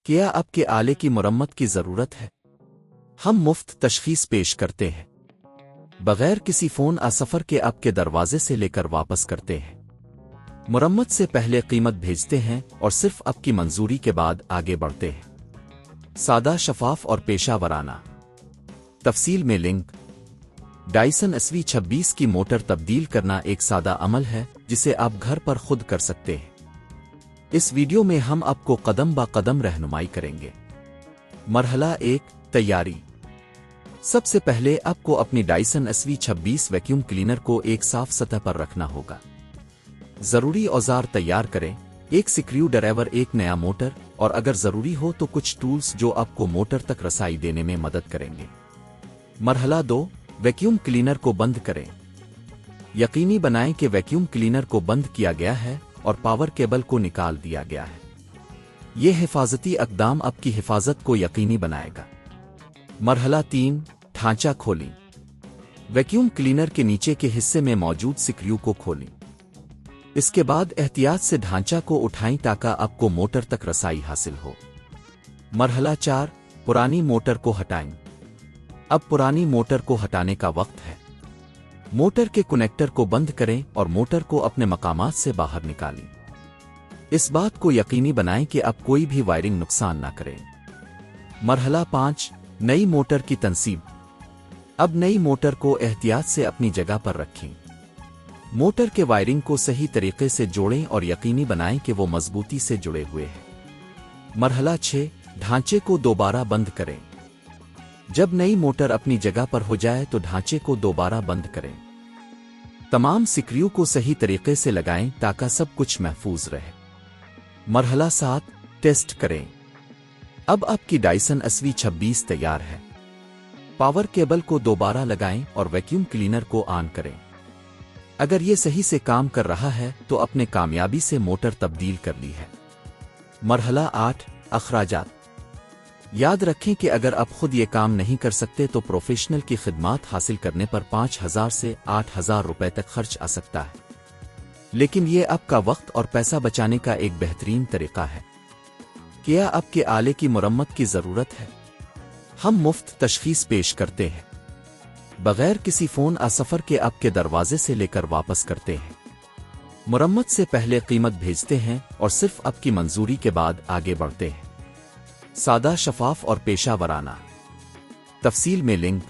کیا آپ کے آلے کی مرمت کی ضرورت ہے؟ ہم مفت تشخیص پیش کرتے ہیں، بغیر کسی فون سفر کے آپ کے دروازے سے لے کر واپس کرتے ہیں۔ مرمت سے پہلے قیمت بھیجتے ہیں اور صرف آپ کی منظوری کے بعد آگے بڑھتے ہیں۔ سادہ، شفاف اور پیشہ ورانہ۔ تفصیل میں لنک۔ ڈائسن SV26 کی موٹر تبدیل کرنا ایک سادہ عمل ہے جسے آپ گھر پر خود کر سکتے ہیں۔ اس ویڈیو میں ہم آپ کو قدم با قدم رہنمائی کریں گے۔ مرحلہ 1، تیاری۔ سب سے پہلے آپ کو اپنی ڈائسن SV26 ویکیوم کلینر کو ایک صاف سطح پر رکھنا ہوگا۔ ضروری اوزار تیار کریں: ایک سکریو ڈرایور، ایک نیا موٹر، اور اگر ضروری ہو تو کچھ ٹولز جو آپ کو موٹر تک رسائی دینے میں مدد کریں گے۔ مرحلہ 2، ویکیوم کلینر کو بند کریں۔ یقینی بنائیں کہ ویکیوم کلینر کو بند کیا گیا ہے اور پاور کیبل کو نکال دیا گیا ہے۔ یہ حفاظتی اقدام آپ کی حفاظت کو یقینی بنائے گا۔ مرحلہ 3، ڈھانچہ کھولیں۔ ویکیوم کلینر کے نیچے کے حصے میں موجود سکریو کو کھولیں۔ اس کے بعد احتیاط سے ڈھانچہ کو اٹھائیں تاکہ آپ کو موٹر تک رسائی حاصل ہو۔ مرحلہ 4، پرانی موٹر کو ہٹائیں۔ اب پرانی موٹر کو ہٹانے کا وقت ہے۔ موٹر کے کنیکٹر کو بند کریں اور موٹر کو اپنے مقامات سے باہر نکالیں۔ اس بات کو یقینی بنائیں کہ آپ کوئی بھی وائرنگ نقصان نہ کریں۔ مرحلہ 5، نئی موٹر کی تنصیب۔ اب نئی موٹر کو احتیاط سے اپنی جگہ پر رکھیں۔ موٹر کے وائرنگ کو صحیح طریقے سے جوڑیں اور یقینی بنائیں کہ وہ مضبوطی سے جڑے ہوئے ہیں۔ مرحلہ 6، ڈھانچے کو دوبارہ بند کریں۔ جب نئی موٹر اپنی جگہ پر ہو جائے تو ڈھانچے کو دوبارہ بند کریں۔ تمام سکریو کو صحیح طریقے سے لگائیں تاکہ سب کچھ محفوظ رہے۔ مرحلہ 7، ٹیسٹ کریں۔ اب آپ کی ڈائسن SV26 تیار ہے۔ پاور کیبل کو دوبارہ لگائیں اور ویکیوم کلینر کو آن کریں۔ اگر یہ صحیح سے کام کر رہا ہے تو اپنے کامیابی سے موٹر تبدیل کر لی ہے۔ مرحلہ 8، اخراجات۔ یاد رکھیں کہ اگر آپ خود یہ کام نہیں کر سکتے تو پروفیشنل کی خدمات حاصل کرنے پر 5,000 سے 8,000 روپے تک خرچ آ سکتا ہے، لیکن یہ آپ کا وقت اور پیسہ بچانے کا ایک بہترین طریقہ ہے۔ کیا آپ کے آلے کی مرمت کی ضرورت ہے؟ ہم مفت تشخیص پیش کرتے ہیں، بغیر کسی فون سفر کے آپ کے دروازے سے لے کر واپس کرتے ہیں۔ مرمت سے پہلے قیمت بھیجتے ہیں اور صرف آپ کی منظوری کے بعد آگے بڑھتے ہیں۔ سادہ، شفاف اور پیشہ ورانہ۔ تفصیل میں لنک۔